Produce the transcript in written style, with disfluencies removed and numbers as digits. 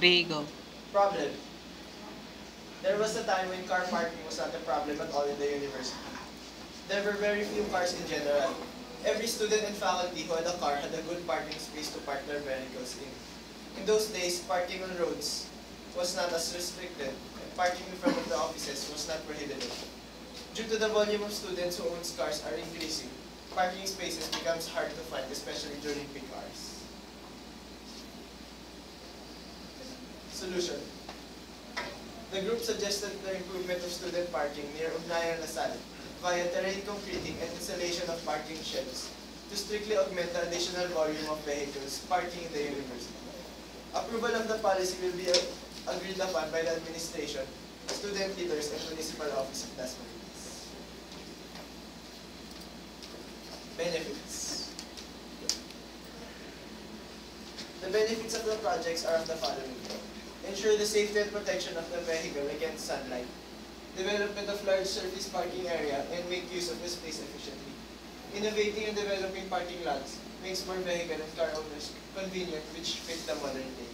vehicle? Problem. There was a time when car parking was not a problem at all in the university. There were very few cars in general. Every student and faculty who had a car had a good parking space to park their vehicles in. In those days, parking on roads was not as restricted, and parking in front of the offices was not prohibited. Due to the volume of students who own cars are increasing, parking spaces becomes hard to find, especially during peak hours. Solution. The group suggested the improvement of student parking near Ugnayan Lasal via terrain concreting and installation of parking sheds to strictly augment the additional volume of vehicles parking in the university. Approval of the policy will be agreed upon by the administration, student leaders, and municipal office of Dasmariñas. Benefits. The benefits of the projects are of the following. Ensure the safety and protection of the vehicle against sunlight. Development of large surface parking area and make use of the space efficiently. Innovating and developing parking lots makes more vehicle and car owners convenient which fit the modern day.